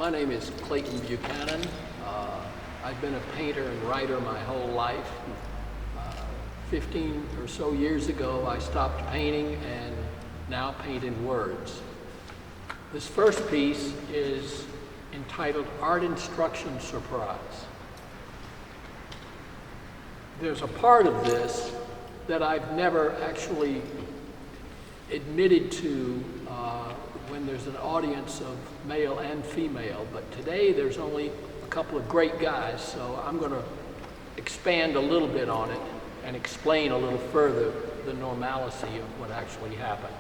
My name is Clayton Buchanan. I've been a painter and writer my whole life. 15 or so years ago, I stopped painting and now paint in words. This first piece is entitled Art Instruction Surprise. There's a part of this that I've never actually admitted to when there's an audience of male and female, but today there's only a couple of great guys, so I'm going to expand a little bit on it and explain a little further the normalcy of what actually happened.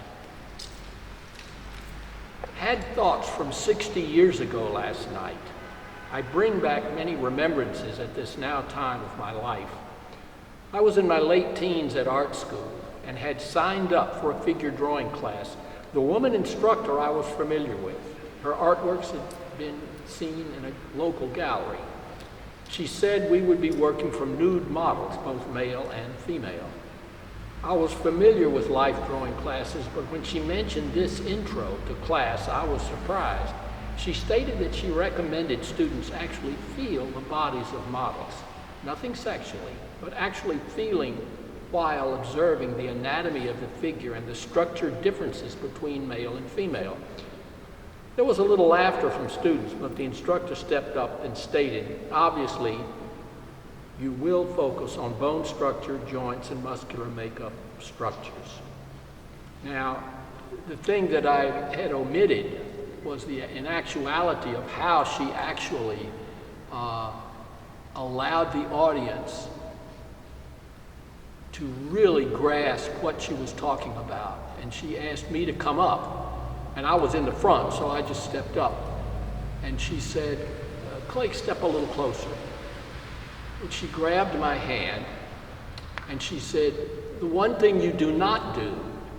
Had thoughts from 60 years ago last night. I bring back many remembrances at this now time of my life. I was in my late teens at art school and had signed up for a figure drawing class. The woman instructor I was familiar with. Her artworks had been seen in a local gallery. She said we would be working from nude models, both male and female. I was familiar with life drawing classes, but when she mentioned this intro to class, I was surprised. She stated that she recommended students actually feel the bodies of models, nothing sexually, but actually feeling while observing the anatomy of the figure and the structured differences between male and female. There was a little laughter from students, but the instructor stepped up and stated, obviously, you will focus on bone structure, joints, and muscular makeup structures. Now, the thing that I had omitted was the inactuality of how she actually allowed the audience to really grasp what she was talking about. And she asked me to come up, and I was in the front, so I just stepped up. And she said, Clay, step a little closer. And she grabbed my hand, and she said, the one thing you do not do,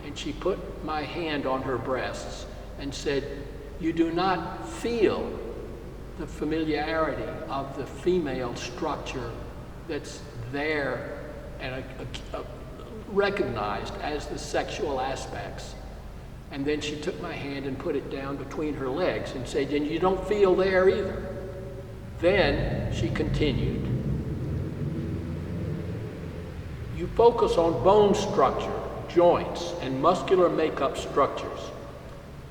and she put my hand on her breasts and said, you do not feel the familiarity of the female structure that's there and recognized as the sexual aspects. And then she took my hand and put it down between her legs and said, and you don't feel there either. Then she continued, you focus on bone structure, joints, and muscular makeup structures.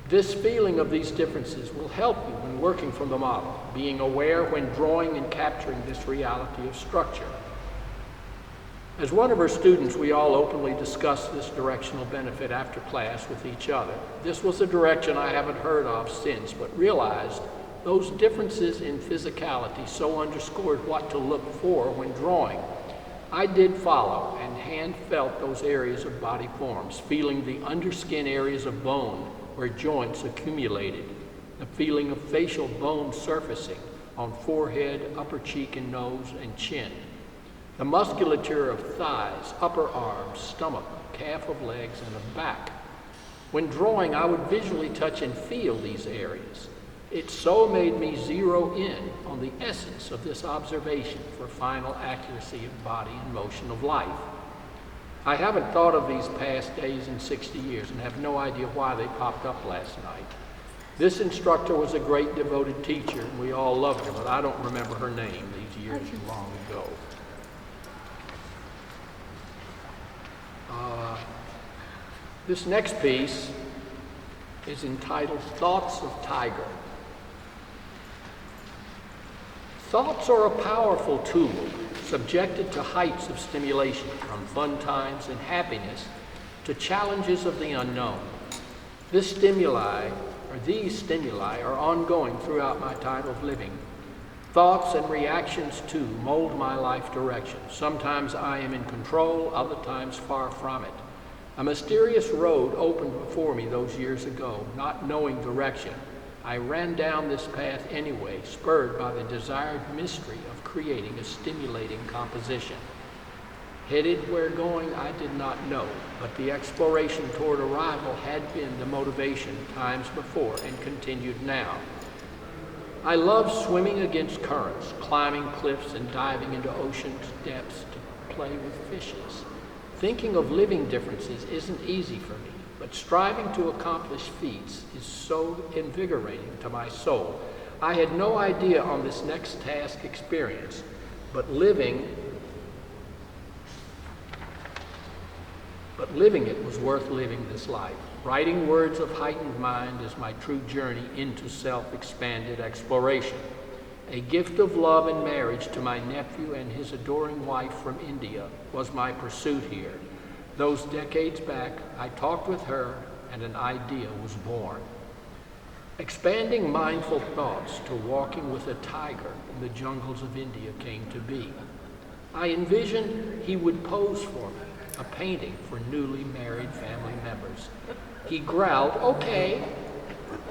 This feeling of these differences will help you when working from the model, being aware when drawing and capturing this reality of structure. As one of her students, we all openly discussed this directional benefit after class with each other. This was a direction I haven't heard of since, but realized those differences in physicality so underscored what to look for when drawing. I did follow and hand felt those areas of body forms, feeling the underskin areas of bone where joints accumulated, the feeling of facial bone surfacing on forehead, upper cheek and nose, and chin. The musculature of thighs, upper arms, stomach, calf of legs, and of back. When drawing, I would visually touch and feel these areas. It so made me zero in on the essence of this observation for final accuracy of body and motion of life. I haven't thought of these past days in 60 years and have no idea why they popped up last night. This instructor was a great devoted teacher, and we all loved her, but I don't remember her name these years long ago. This next piece is entitled Thoughts of Tiger. Thoughts are a powerful tool, subjected to heights of stimulation, from fun times and happiness to challenges of the unknown. These stimuli are ongoing throughout my time of living. Thoughts and reactions, too, mold my life direction. Sometimes I am in control, other times far from it. A mysterious road opened before me those years ago, not knowing direction. I ran down this path anyway, spurred by the desired mystery of creating a stimulating composition. Headed where going, I did not know, but the exploration toward arrival had been the motivation times before and continued now. I love swimming against currents, climbing cliffs, and diving into ocean's depths to play with fishes. Thinking of living differences isn't easy for me, but striving to accomplish feats is so invigorating to my soul. I had no idea on this next task experience, but living it was worth living this life. Writing words of heightened mind is my true journey into self-expanded exploration. A gift of love and marriage to my nephew and his adoring wife from India was my pursuit here. Those decades back, I talked with her and an idea was born. Expanding mindful thoughts to walking with a tiger in the jungles of India came to be. I envisioned he would pose for me, a painting for newly married family members. He growled, "Okay."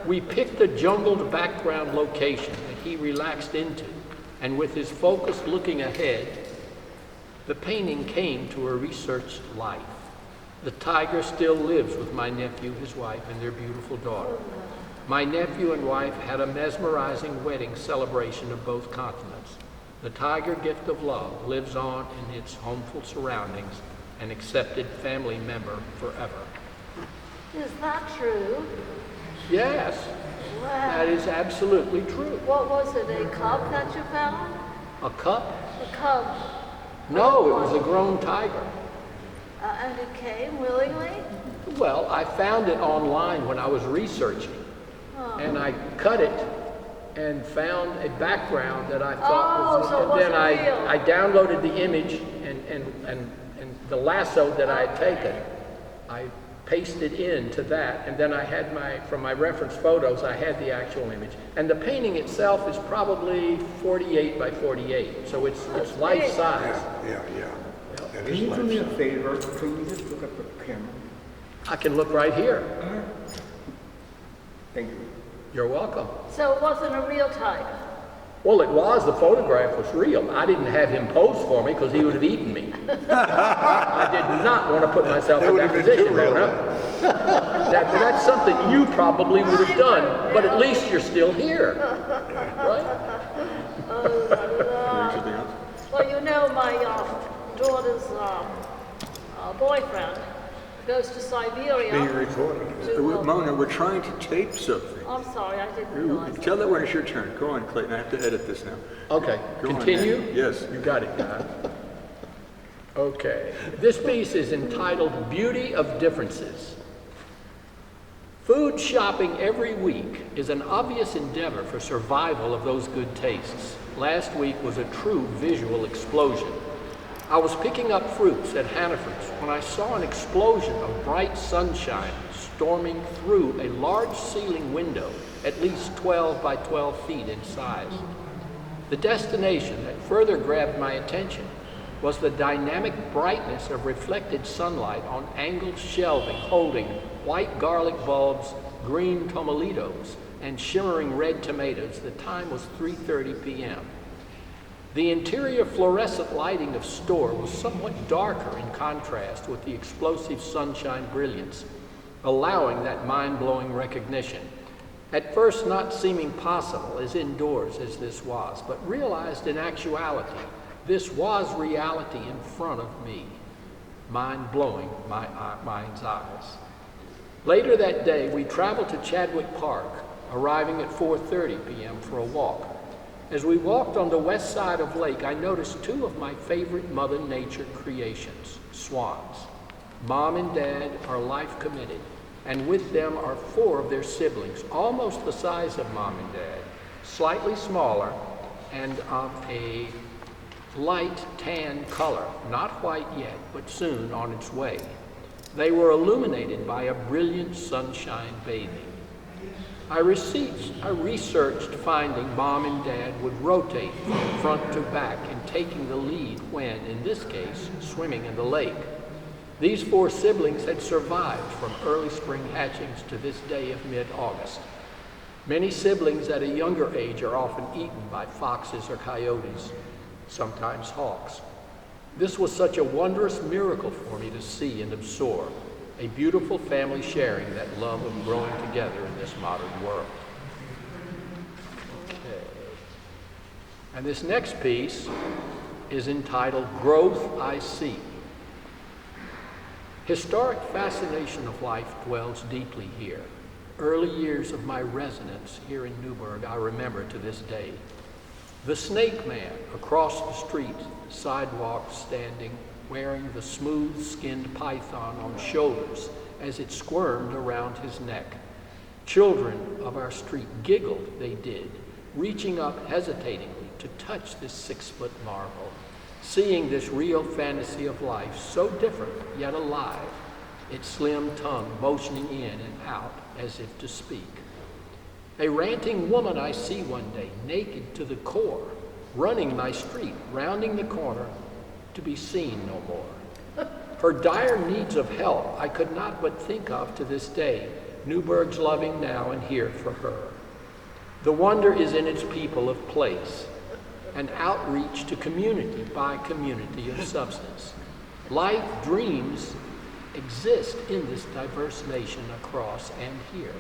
We picked a jungled background location that he relaxed into, and with his focus looking ahead, the painting came to a researched life. The tiger still lives with my nephew, his wife, and their beautiful daughter. My nephew and wife had a mesmerizing wedding celebration of both continents. The tiger gift of love lives on in its homeful surroundings, an accepted family member forever. Is that true? Yes, Wow. that is absolutely true. What was it, a cub that you found? A cup? A cub. No, it was a grown tiger. And it came willingly? Well, I found it online when I was researching, and I cut it and found a background that I thought was, so it and then wasn't real. I downloaded the image and the lasso that I had taken. I pasted into that, and then I had from my reference photos, I had the actual image. And the painting itself is probably 48 by 48, so it's life size. Yeah. That Can is you do me a life. favor? Can you just look at the camera? I can look right here. Thank you. You're welcome. So it wasn't a real tiger? Well, it was. The photograph was real. I didn't have him pose for me because he would have eaten me. I did not want to put myself in that position, Rona. That's something you probably would have done, but at least you're still here, right? Anything else? Well, you know, my daughter's boyfriend goes to Siberia. Being recorded. Mona, we're trying to tape something. I'm sorry, I didn't realize. Tell that when it's your turn. Go on, Clayton. I have to edit this now. Okay, Go on, continue? man. Yes. You got it, Don. Okay, this piece is entitled Beauty of Differences. Food shopping every week is an obvious endeavor for survival of those good tastes. Last week was a true visual explosion. I was picking up fruits at Hannaford's when I saw an explosion of bright sunshine storming through a large ceiling window, at least 12 by 12 feet in size. The destination that further grabbed my attention was the dynamic brightness of reflected sunlight on angled shelving holding white garlic bulbs, green tomalitos, and shimmering red tomatoes. The time was 3:30 p.m. The interior fluorescent lighting of store was somewhat darker in contrast with the explosive sunshine brilliance, allowing that mind-blowing recognition. At first not seeming possible as indoors as this was, but realized in actuality, this was reality in front of me, mind-blowing my mind's eyes. Later that day, we traveled to Chadwick Park, arriving at 4:30 p.m. for a walk. As we walked on the west side of Lake, I noticed two of my favorite Mother Nature creations, swans. Mom and Dad are life committed, and with them are 4 of their siblings, almost the size of Mom and Dad, slightly smaller and of a light tan color, not white yet, but soon on its way. They were illuminated by a brilliant sunshine bathing. I researched finding Mom and Dad would rotate from front to back and taking the lead when, in this case, swimming in the lake. These 4 siblings had survived from early spring hatchings to this day of mid-August. Many siblings at a younger age are often eaten by foxes or coyotes, sometimes hawks. This was such a wondrous miracle for me to see and absorb, a beautiful family sharing that love of growing together in this modern world. Okay. And this next piece is entitled Growth I See. Historic fascination of life dwells deeply here. early years of my residence here in Newburgh I remember to this day. The snake man across the street, sidewalk standing, wearing the smooth-skinned python on shoulders as it squirmed around his neck. Children of our street giggled, they did, reaching up hesitatingly to touch this 6-foot marvel, seeing this real fantasy of life so different yet alive, its slim tongue motioning in and out as if to speak. A ranting woman I see one day, naked to the core, running my street, rounding the corner, to be seen no more. Her dire needs of help I could not but think of to this day, Newburgh's loving now and here for her. The wonder is in its people of place, an outreach to community by community of substance. Life dreams exist in this diverse nation across and here.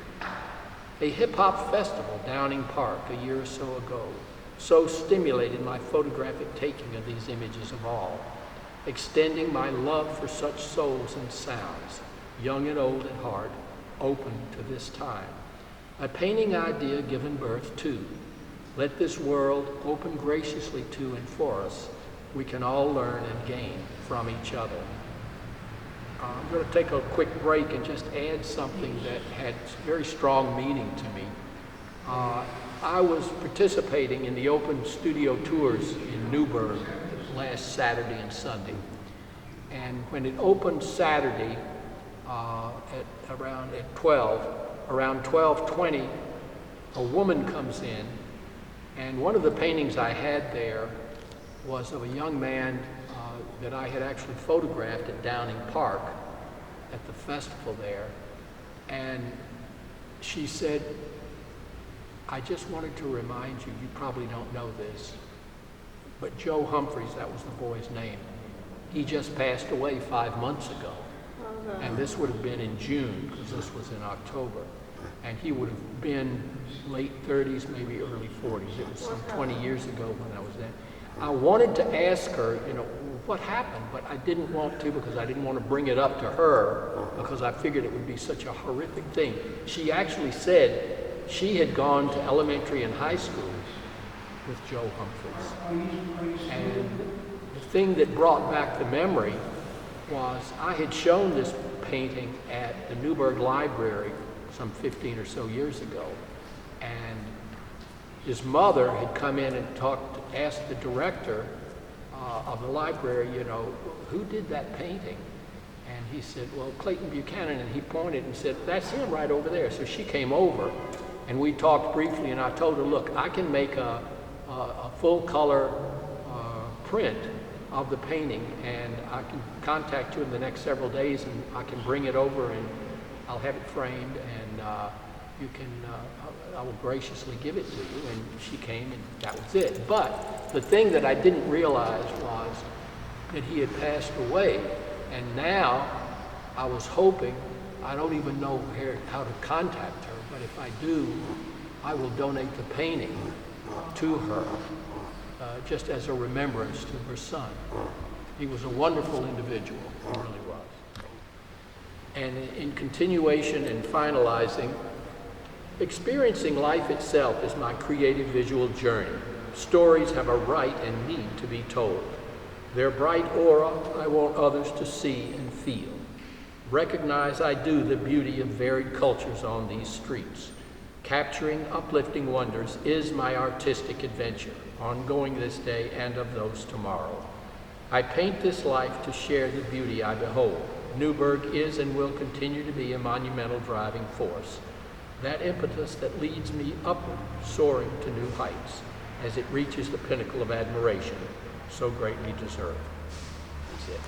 A hip-hop festival Downing Park a year or so ago so stimulated my photographic taking of these images of all, extending my love for such souls and sounds, young and old at heart, open to this time. A painting idea given birth to. Let this world open graciously to and for us. We can all learn and gain from each other. I'm going to take a quick break and just add something that had very strong meaning to me. I was participating in the open studio tours in Newburgh last Saturday and Sunday. And when it opened Saturday around 12:20, a woman comes in, and one of the paintings I had there was of a young man that I had actually photographed at Downing Park at the festival there. And she said, I just wanted to remind you, you probably don't know this, but Joe Humphreys, that was the boy's name, he just passed away 5 months ago. And this would have been in June, because this was in October. And he would have been late 30s, maybe early 40s. It was some 20 years ago when I was there. I wanted to ask her, what happened, but I didn't want to because I didn't want to bring it up to her because I figured it would be such a horrific thing. She actually said she had gone to elementary and high school with Joe Humphreys. And the thing that brought back the memory was I had shown this painting at the Newburgh Library some 15 or so years ago. And his mother had come in and asked the director of the library, who did that painting? And he said, well, Clayton Buchanan. And he pointed and said, that's him right over there. So she came over and we talked briefly, and I told her, look, I can make a full color print of the painting, and I can contact you in the next several days, and I can bring it over and I'll have it framed, and you can, I will graciously give it to you. And she came, and that was it. But the thing that I didn't realize was that he had passed away, and now I was hoping, I don't even know how to contact her, but if I do, I will donate the painting to her, just as a remembrance to her son. He was a wonderful individual, he really was. And in continuation and finalizing, experiencing life itself is my creative visual journey. Stories have a right and need to be told. Their bright aura I want others to see and feel. Recognize I do the beauty of varied cultures on these streets. Capturing uplifting wonders is my artistic adventure, ongoing this day and of those tomorrow. I paint this life to share the beauty I behold. Newburgh is and will continue to be a monumental driving force. That impetus that leads me upward, soaring to new heights, as it reaches the pinnacle of admiration so greatly deserved. That's it.